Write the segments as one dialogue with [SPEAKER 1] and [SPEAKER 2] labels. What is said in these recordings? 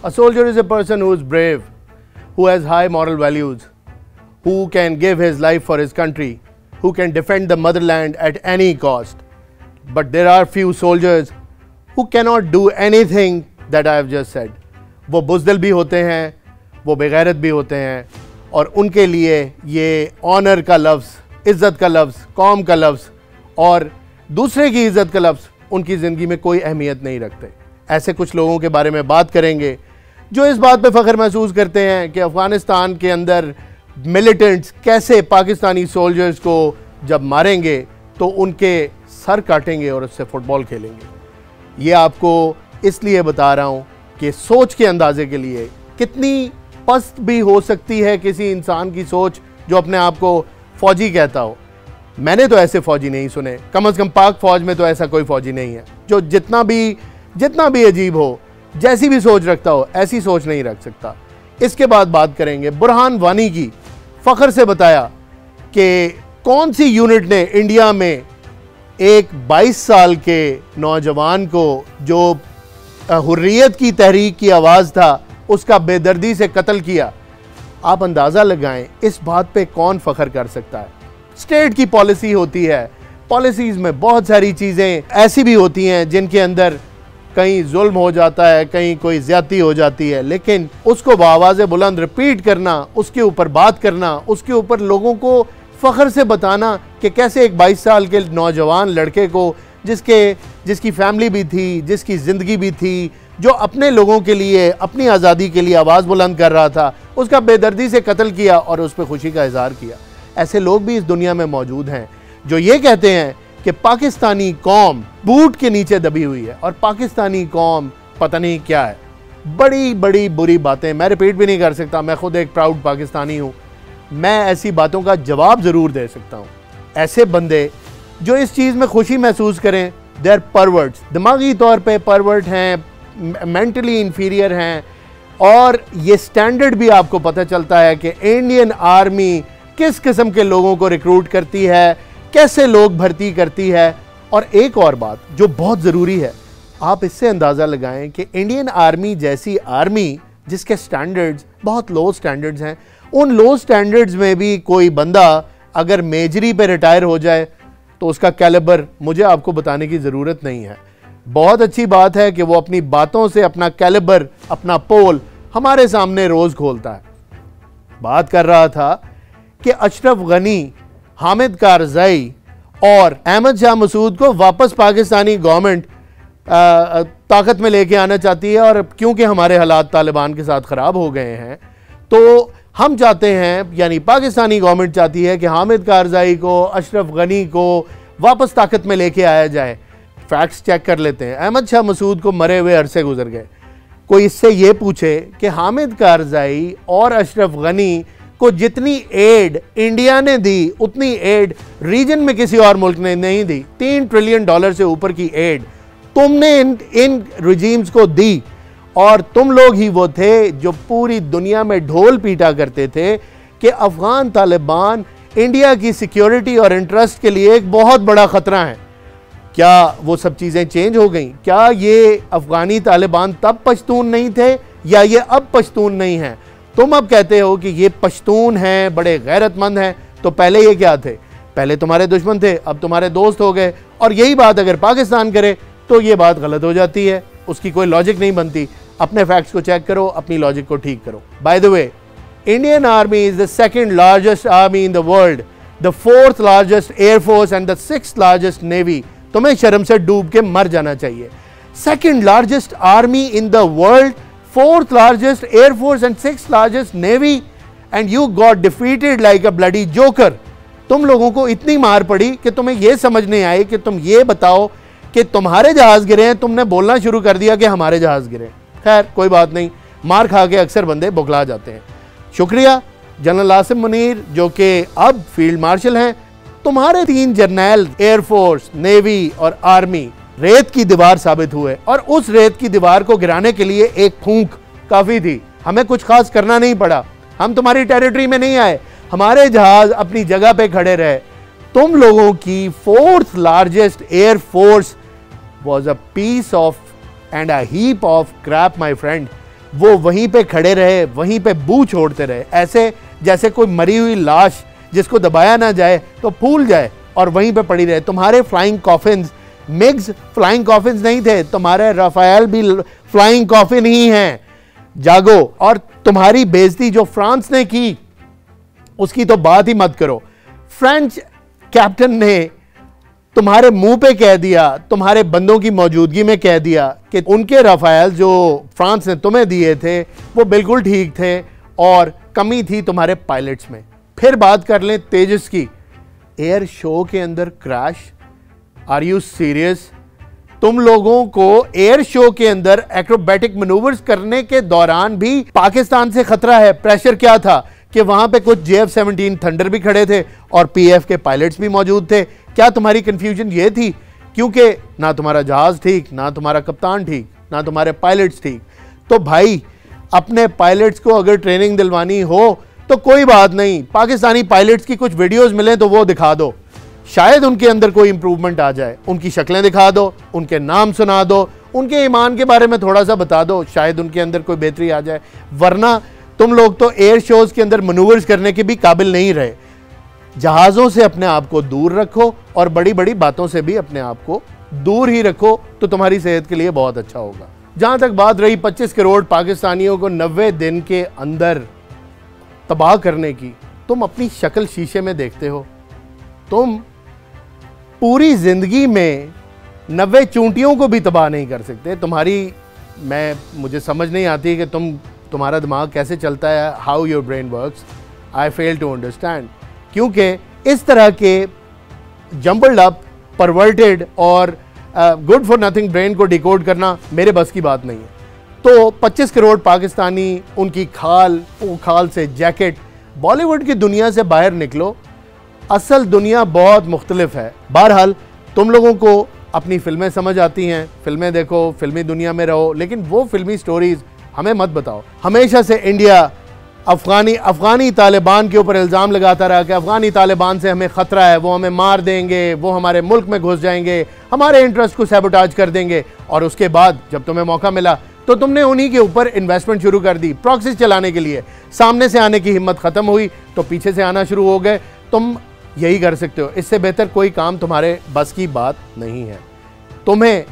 [SPEAKER 1] A soldier is a person who is brave, who has high moral values, who can give his life for his country, who can defend the motherland at any cost. But there are few soldiers who cannot do anything that I have just said. वो बुज़दिल भी होते हैं, वो बेगैरत भी होते हैं, और उनके लिए ये ऑनर का लफ्ज़, इज़्ज़त का लफ्ज़, कौम का लफ्ज़ और दूसरे की इज़्ज़त का लफ्ज़ उनकी ज़िंदगी में कोई अहमियत नहीं रखते। ऐसे कुछ लोगों के बारे में बात करेंगे जो इस बात पे फ़ख्र महसूस करते हैं कि अफ़गानिस्तान के अंदर मिलिटेंट्स कैसे पाकिस्तानी सोल्जर्स को जब मारेंगे तो उनके सर काटेंगे और उससे फ़ुटबॉल खेलेंगे। ये आपको इसलिए बता रहा हूँ कि सोच के अंदाजे के लिए कितनी पस्त भी हो सकती है किसी इंसान की सोच जो अपने आप को फ़ौजी कहता हो। मैंने तो ऐसे फ़ौजी नहीं सुने, कम से कम पाक फ़ौज में तो ऐसा कोई फ़ौजी नहीं है जो जितना भी अजीब हो, जैसी भी सोच रखता हो, ऐसी सोच नहीं रख सकता। इसके बाद बात करेंगे बुरहान वानी की। फ़ख्र से बताया कि कौन सी यूनिट ने इंडिया में एक 22 साल के नौजवान को जो हुर्रियत की तहरीक की आवाज़ था उसका बेदर्दी से कत्ल किया। आप अंदाज़ा लगाएं इस बात पे कौन फ़ख्र कर सकता है। स्टेट की पॉलिसी होती है, पॉलिसीज़ में बहुत सारी चीज़ें ऐसी भी होती हैं जिनके अंदर कहीं जुल्म हो जाता है, कहीं कोई ज़्यादती हो जाती है, लेकिन उसको बावाज़ बुलंद रिपीट करना, उसके ऊपर बात करना, उसके ऊपर लोगों को फ़ख्र से बताना कि कैसे एक 22 साल के नौजवान लड़के को जिसकी फैमिली भी थी, जिसकी ज़िंदगी भी थी, जो अपने लोगों के लिए, अपनी आज़ादी के लिए आवाज़ बुलंद कर रहा था, उसका बेदर्दी से कत्ल किया और उस पर खुशी का इज़हार किया। ऐसे लोग भी इस दुनिया में मौजूद हैं जो ये कहते हैं कि पाकिस्तानी कौम बूट के नीचे दबी हुई है और पाकिस्तानी कौम पता नहीं क्या है। बड़ी बड़ी बुरी बातें, मैं रिपीट भी नहीं कर सकता, मैं खुद एक प्राउड पाकिस्तानी हूँ, मैं ऐसी बातों का जवाब ज़रूर दे सकता हूँ। ऐसे बंदे जो इस चीज़ में खुशी महसूस करें, दे आर परवर्ट्स, दिमागी तौर पे परवर्ट हैं, मेंटली इन्फीरियर हैं। और ये स्टैंडर्ड भी आपको पता चलता है कि इंडियन आर्मी किस किस्म के लोगों को रिक्रूट करती है, कैसे लोग भर्ती करती है। और एक और बात जो बहुत ज़रूरी है, आप इससे अंदाज़ा लगाएं कि इंडियन आर्मी जैसी आर्मी जिसके स्टैंडर्ड्स बहुत लो स्टैंडर्ड्स हैं, उन लो स्टैंडर्ड्स में भी कोई बंदा अगर मेजरी पे रिटायर हो जाए तो उसका कैलिबर मुझे आपको बताने की ज़रूरत नहीं है। बहुत अच्छी बात है कि वो अपनी बातों से अपना कैलिबर, अपना पोल हमारे सामने रोज़ खोलता है। बात कर रहा था कि अशरफ गनी, हामिद कारज़ई और अहमद शाह मसूद को वापस पाकिस्तानी गवर्नमेंट ताकत में लेके आना चाहती है, और क्योंकि हमारे हालात तालिबान के साथ ख़राब हो गए हैं तो हम चाहते हैं, यानी पाकिस्तानी गवर्नमेंट चाहती है कि हामिद कारज़ई को, अशरफ गनी को वापस ताकत में लेके आया जाए। फैक्ट्स चेक कर लेते हैं। अहमद शाह मसूद को मरे हुए अरसे गुजर गए। कोई इससे ये पूछे कि हामिद कारज़ई और अशरफ गनी को जितनी एड इंडिया ने दी उतनी एड रीजन में किसी और मुल्क ने नहीं दी। $3 ट्रिलियन से ऊपर की एड तुमने इन रिजीम्स को दी, और तुम लोग ही वो थे जो पूरी दुनिया में ढोल पीटा करते थे कि अफ़गान तालिबान इंडिया की सिक्योरिटी और इंटरेस्ट के लिए एक बहुत बड़ा ख़तरा है। क्या वो सब चीज़ें चेंज हो गई? क्या ये अफ़गानी तालिबान तब पश्तून नहीं थे या ये अब पश्तून नहीं हैं? तुम अब कहते हो कि ये पश्तून हैं, बड़े गैरतमंद हैं, तो पहले ये क्या थे? पहले तुम्हारे दुश्मन थे, अब तुम्हारे दोस्त हो गए। और यही बात अगर पाकिस्तान करे तो ये बात गलत हो जाती है, उसकी कोई लॉजिक नहीं बनती। अपने फैक्ट्स को चेक करो, अपनी लॉजिक को ठीक करो। By the way, Indian army is the second largest army in the world, the fourth largest air force and the sixth largest navy. तुम्हें शर्म से डूब के मर जाना चाहिए। Second largest army in the world, fourth largest air force and sixth largest navy, and you got defeated like a bloody joker. तुम लोगों को इतनी मार पड़ी कि तुम्हें यह समझ नहीं आई कि तुम ये बताओ कि तुम्हारे जहाज गिरे हैं, तुमने बोलना शुरू कर दिया कि हमारे जहाज गिरे। खैर कोई बात नहीं, मार खा के अक्सर बंदे बुखला जाते हैं। शुक्रिया जनरल आसिम मुनीर जो कि अब फील्ड मार्शल हैं। तुम्हारे 3 जर्नैल एयरफोर्स, नेवी और आर्मी रेत की दीवार साबित हुए, और उस रेत की दीवार को गिराने के लिए एक फूंक काफ़ी थी। हमें कुछ खास करना नहीं पड़ा, हम तुम्हारी टेरिटरी में नहीं आए, हमारे जहाज अपनी जगह पे खड़े रहे। तुम लोगों की 4th largest air force was a piece of and a heap of crap, my friend. वो वहीं पे खड़े रहे, वहीं पे बू छोड़ते रहे, ऐसे जैसे कोई मरी हुई लाश जिसको दबाया ना जाए तो फूल जाए और वहीं पे पड़ी रहे। तुम्हारे फ्लाइंग कॉफिन्स मिग्स फ्लाइंग कॉफिन्स नहीं थे, तुम्हारे राफेल भी फ्लाइंग कॉफिन ही हैं। जागो। और तुम्हारी बेइज्जती जो फ्रांस ने की उसकी तो बात ही मत करो। फ्रेंच कैप्टन ने तुम्हारे मुंह पे कह दिया, तुम्हारे बंदों की मौजूदगी में कह दिया कि उनके राफेल जो फ्रांस ने तुम्हें दिए थे वो बिल्कुल ठीक थे और कमी थी तुम्हारे पायलट्स में। फिर बात कर लें तेजस की, एयर शो के अंदर क्रैश। Are you serious? तुम लोगों को एयर शो के अंदर एक्रोबैटिक मैनूवर्स करने के दौरान भी पाकिस्तान से खतरा है। प्रेशर क्या था कि वहां पे कुछ JF-17 थंडर भी खड़े थे और PF के पायलट्स भी मौजूद थे। क्या तुम्हारी कंफ्यूजन ये थी? क्योंकि ना तुम्हारा जहाज ठीक, ना तुम्हारा कप्तान ठीक, ना तुम्हारे पायलट्स ठीक। तो भाई अपने पायलट्स को अगर ट्रेनिंग दिलवानी हो तो कोई बात नहीं, पाकिस्तानी पायलट्स की कुछ वीडियोस मिलें तो वो दिखा दो, शायद उनके अंदर कोई इंप्रूवमेंट आ जाए। उनकी शक्लें दिखा दो, उनके नाम सुना दो, उनके ईमान के बारे में थोड़ा सा बता दो, शायद उनके अंदर कोई बेहतरी आ जाए। वरना तुम लोग तो एयर शोज के अंदर मनूवर्स करने के भी काबिल नहीं रहे। जहाज़ों से अपने आप को दूर रखो और बड़ी बड़ी बातों से भी अपने आप को दूर ही रखो, तो तुम्हारी सेहत के लिए बहुत अच्छा होगा। जहां तक बात रही 25 करोड़ पाकिस्तानियों को 90 दिन के अंदर तबाह करने की, तुम अपनी शक्ल शीशे में देखते हो? तुम पूरी जिंदगी में 90 चूंटियों को भी तबाह नहीं कर सकते। मुझे समझ नहीं आती कि तुम्हारा दिमाग कैसे चलता है, how your brain works. I fail to understand, क्योंकि इस तरह के जम्बल्ड अप, परवर्टेड और गुड फॉर नथिंग ब्रेन को डिकोड करना मेरे बस की बात नहीं है। तो 25 करोड़ पाकिस्तानी, उनकी खाल से जैकेट, बॉलीवुड की दुनिया से बाहर निकलो, असल दुनिया बहुत मुख्तलिफ है। बहरहाल तुम लोगों को अपनी फिल्में समझ आती हैं, फिल्में देखो, फिल्मी दुनिया में रहो, लेकिन वो फिल्मी स्टोरीज हमें मत बताओ। हमेशा से इंडिया अफगानी तालिबान के ऊपर इल्ज़ाम लगाता रहा कि अफगानी तालिबान से हमें ख़तरा है, वो हमें मार देंगे, वो हमारे मुल्क में घुस जाएंगे, हमारे इंटरेस्ट को सैबोटाज कर देंगे। और उसके बाद जब तुम्हें मौका मिला तो तुमने उन्हीं के ऊपर इन्वेस्टमेंट शुरू कर दी प्रॉक्सीज चलाने के लिए। सामने से आने की हिम्मत ख़त्म हुई तो पीछे से आना शुरू हो गए। तुम यही कर सकते हो, इससे बेहतर कोई काम तुम्हारे बस की बात नहीं है। तुम्हें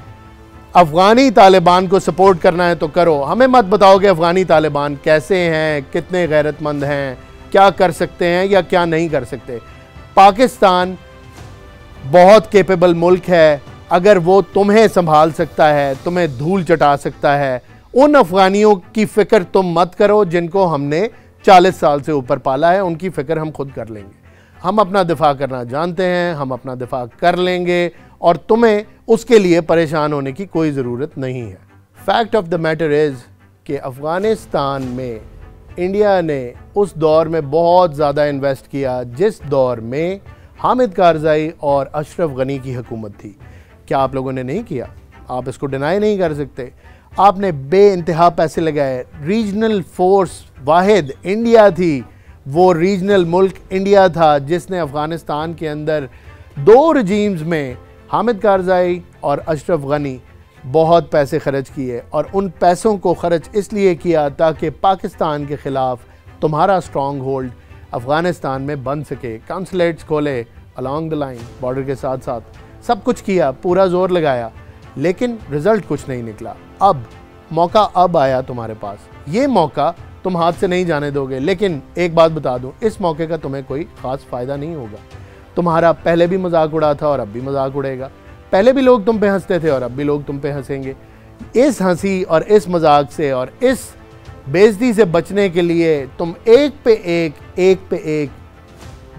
[SPEAKER 1] अफगानी तालिबान को सपोर्ट करना है तो करो, हमें मत बताओ कि अफगानी तालिबान कैसे हैं, कितने गैरतमंद हैं, क्या कर सकते हैं या क्या नहीं कर सकते। पाकिस्तान बहुत कैपेबल मुल्क है, अगर वो तुम्हें संभाल सकता है, तुम्हें धूल चटा सकता है। उन अफगानियों की फ़िक्र तुम मत करो जिनको हमने 40 साल से ऊपर पाला है, उनकी फ़िक्र हम खुद कर लेंगे। हम अपना दिफा करना जानते हैं, हम अपना दिफा कर लेंगे और तुम्हें उसके लिए परेशान होने की कोई ज़रूरत नहीं है। Fact of the matter is कि अफ़गानिस्तान में इंडिया ने उस दौर में बहुत ज़्यादा इन्वेस्ट किया जिस दौर में हामिद कारज़ाई और अशरफ गनी की हुकूमत थी। क्या आप लोगों ने नहीं किया? आप इसको डिनाई नहीं कर सकते। आपने बेइंतहा पैसे लगाए। रीजनल फोर्स वाहिद इंडिया थी, वो रीजनल मुल्क इंडिया था जिसने अफ़गानिस्तान के अंदर 2 रजीम्स में हामिद कारज़ाई और अशरफ गनी बहुत पैसे खर्च किए, और उन पैसों को खर्च इसलिए किया ताकि पाकिस्तान के ख़िलाफ़ तुम्हारा स्ट्रॉन्ग होल्ड अफ़गानिस्तान में बन सके। काउंसलेट्स खोले अलॉन्ग द लाइन, बॉर्डर के साथ साथ, सब कुछ किया, पूरा जोर लगाया, लेकिन रिज़ल्ट कुछ नहीं निकला। अब मौका आया तुम्हारे पास, ये मौका तुम हाथ से नहीं जाने दोगे। लेकिन एक बात बता दूं, इस मौके का तुम्हें कोई ख़ास फ़ायदा नहीं होगा। तुम्हारा पहले भी मजाक उड़ा था और अब भी मजाक उड़ेगा। पहले भी लोग तुम पे हंसते थे और अब भी लोग तुम पे हंसेंगे। इस हंसी और इस मजाक से और इस बेइज्जती से बचने के लिए तुम एक पे एक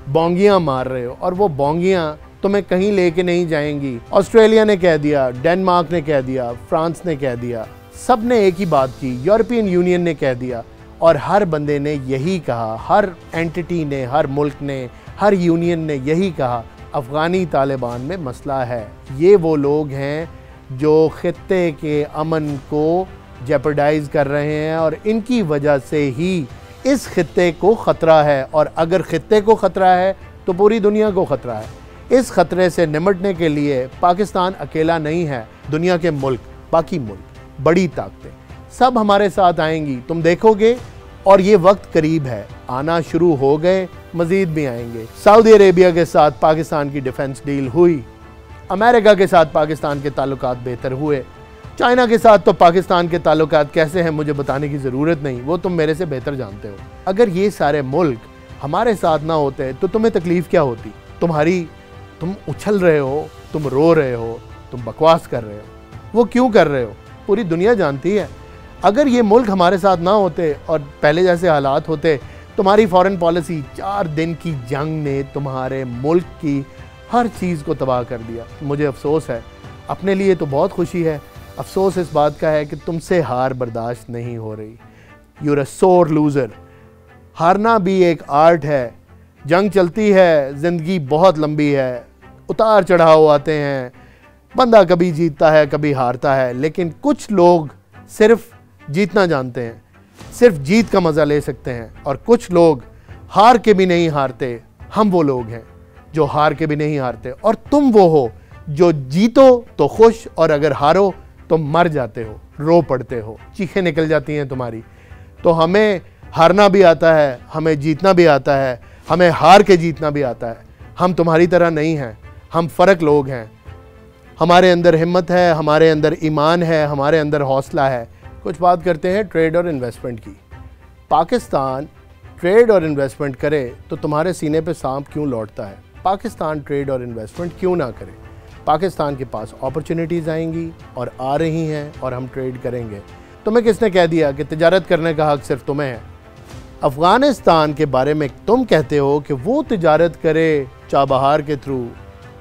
[SPEAKER 1] बोंगियाँ मार रहे हो, और वो बोंगियाँ तुम्हें कहीं लेके नहीं जाएंगी। ऑस्ट्रेलिया ने कह दिया, डेनमार्क ने कह दिया, फ्रांस ने कह दिया, सब ने एक ही बात की, यूरोपियन यूनियन ने कह दिया, और हर बंदे ने यही कहा, हर एंटिटी ने, हर मुल्क ने, हर यूनियन ने यही कहा, अफ़गानी तालिबान में मसला है। ये वो लोग हैं जो ख़ित्ते के अमन को जेपरडाइज़ कर रहे हैं और इनकी वजह से ही इस ख़ित्ते को ख़तरा है। और अगर ख़ित्ते को ख़तरा है तो पूरी दुनिया को ख़तरा है। इस ख़तरे से निमटने के लिए पाकिस्तान अकेला नहीं है, दुनिया के मुल्क, बाकी मुल्क, बड़ी ताकतें, सब हमारे साथ आएंगी, तुम देखोगे। और ये वक्त करीब है, आना शुरू हो गए, मजीद भी आएंगे। सऊदी अरेबिया के साथ पाकिस्तान की डिफेंस डील हुई, अमेरिका के साथ पाकिस्तान के ताल्लुकात बेहतर हुए, चाइना के साथ तो पाकिस्तान के ताल्लुकात कैसे हैं मुझे बताने की ज़रूरत नहीं, वो तुम मेरे से बेहतर जानते हो। अगर ये सारे मुल्क हमारे साथ ना होते तो तुम्हें तकलीफ़ क्या होती? तुम उछल रहे हो, तुम रो रहे हो, तुम बकवास कर रहे हो, वो क्यों कर रहे हो? पूरी दुनिया जानती है। अगर ये मुल्क हमारे साथ ना होते और पहले जैसे हालात होते, तुम्हारी फॉरेन पॉलिसी, 4 दिन की जंग ने तुम्हारे मुल्क की हर चीज़ को तबाह कर दिया। मुझे अफसोस है, अपने लिए तो बहुत खुशी है, अफसोस इस बात का है कि तुमसे हार बर्दाश्त नहीं हो रही। यूर अ सोर लूज़र। हारना भी एक आर्ट है, जंग चलती है, ज़िंदगी बहुत लंबी है, उतार चढ़ाव आते हैं, बंदा कभी जीतता है कभी हारता है, लेकिन कुछ लोग सिर्फ जीतना जानते हैं, सिर्फ जीत का मज़ा ले सकते हैं, और कुछ लोग हार के भी नहीं हारते। हम वो लोग हैं जो हार के भी नहीं हारते, और तुम वो हो जो जीतो तो खुश और अगर हारो तो मर जाते हो, रो पड़ते हो, चीखें निकल जाती हैं तुम्हारी। तो हमें हारना भी आता है, हमें जीतना भी आता है, हमें हार के जीतना भी आता है। हम तुम्हारी तरह नहीं हैं, हम फ़र्क लोग हैं। हमारे अंदर हिम्मत है, हमारे अंदर ईमान है, हमारे अंदर हौसला है। कुछ बात करते हैं ट्रेड और इन्वेस्टमेंट की। पाकिस्तान ट्रेड और इन्वेस्टमेंट करे तो तुम्हारे सीने पे सांप क्यों लौटता है? पाकिस्तान ट्रेड और इन्वेस्टमेंट क्यों ना करे? पाकिस्तान के पास अपॉर्चुनिटीज़ आएंगी और आ रही हैं और हम ट्रेड करेंगे। तुम्हें किसने कह दिया कि तिजारत करने का हक सिर्फ तुम्हें है? अफ़गानिस्तान के बारे में तुम कहते हो कि वो तिजारत करे चाबहार के थ्रू,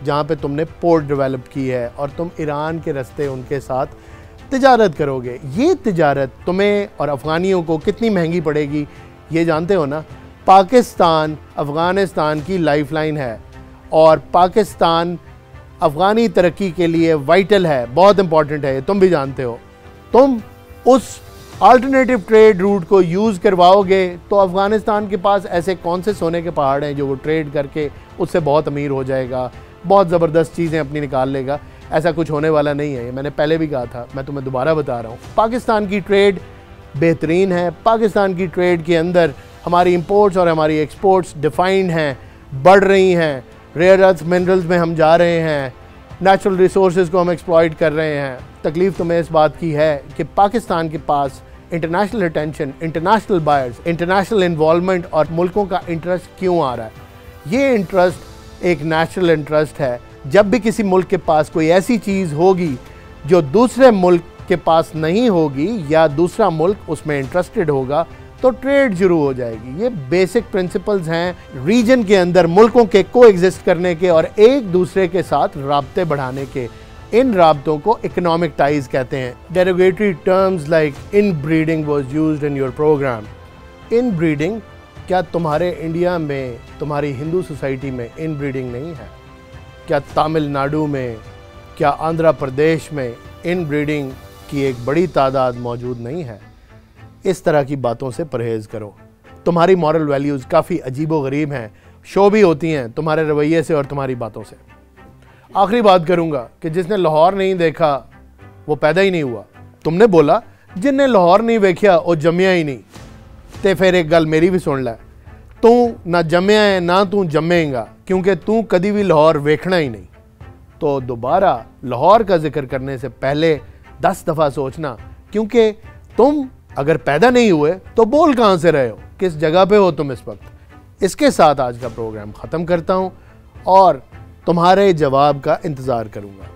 [SPEAKER 1] जहाँ पे तुमने पोर्ट डेवलप की है, और तुम ईरान के रास्ते उनके साथ तिजारत करोगे। ये तिजारत तुम्हें और अफ़गानियों को कितनी महंगी पड़ेगी ये जानते हो ना? पाकिस्तान अफ़गानिस्तान की लाइफलाइन है, और पाकिस्तान अफ़गानी तरक्की के लिए वाइटल है, बहुत इंपॉर्टेंट है, तुम भी जानते हो। तुम उस अल्टरनेटिव ट्रेड रूट को यूज़ करवाओगे तो अफ़गानिस्तान के पास ऐसे कौन से सोने के पहाड़ हैं जो वो ट्रेड करके उससे बहुत अमीर हो जाएगा, बहुत ज़बरदस्त चीज़ें अपनी निकाल लेगा? ऐसा कुछ होने वाला नहीं है, ये मैंने पहले भी कहा था, मैं तुम्हें दोबारा बता रहा हूँ। पाकिस्तान की ट्रेड बेहतरीन है, पाकिस्तान की ट्रेड के अंदर हमारी इंपोर्ट्स और हमारी एक्सपोर्ट्स डिफाइंड हैं, बढ़ रही हैं। रेयर अर्थ मिनरल्स में हम जा रहे हैं, नेचुरल रिसोर्सेज को हम एक्सप्लॉइट कर रहे हैं। तकलीफ़ तुम्हें इस बात की है कि पाकिस्तान के पास international attention, international buyers, international involvement और मुल्कों का इंटरेस्ट क्यों आ रहा है? ये इंटरेस्ट एक नेचुरल इंटरेस्ट है। जब भी किसी मुल्क के पास कोई ऐसी चीज़ होगी जो दूसरे मुल्क के पास नहीं होगी, या दूसरा मुल्क उसमें इंटरेस्टेड होगा, तो ट्रेड शुरू हो जाएगी। ये बेसिक प्रिंसिपल्स हैं रीजन के अंदर मुल्कों के को एग्जिस्ट करने के और एक दूसरे के साथ राब्ते बढ़ाने के। इन राब्तों को इकोनॉमिक टाइज कहते हैं। Derogatory terms like inbreeding was used in your program. Inbreeding, क्या तुम्हारे इंडिया में, तुम्हारी हिंदू सोसाइटी में इन ब्रीडिंग नहीं है? क्या तमिलनाडु में, क्या आंध्र प्रदेश में इन ब्रीडिंग की एक बड़ी तादाद मौजूद नहीं है? इस तरह की बातों से परहेज़ करो। तुम्हारी मॉरल वैल्यूज़ काफ़ी अजीबो गरीब हैं, शो भी होती हैं तुम्हारे रवैये से और तुम्हारी बातों से। आखिरी बात करूँगा कि जिसने लाहौर नहीं देखा वो पैदा ही नहीं हुआ। तुमने बोला जिनने लाहौर नहीं देखा वो जम्मिया ही नहीं। तो फिर एक गल मेरी भी सुन लै, तू ना जम्मिया है ना तू जम्मेगा, क्योंकि तू कभी भी लाहौर वेखना ही नहीं। तो दोबारा लाहौर का जिक्र करने से पहले 10 दफ़ा सोचना, क्योंकि तुम अगर पैदा नहीं हुए तो बोल कहाँ से रहे हो, किस जगह पे हो तुम इस वक्त। इसके साथ आज का प्रोग्राम ख़त्म करता हूँ और तुम्हारे जवाब का इंतज़ार करूँगा।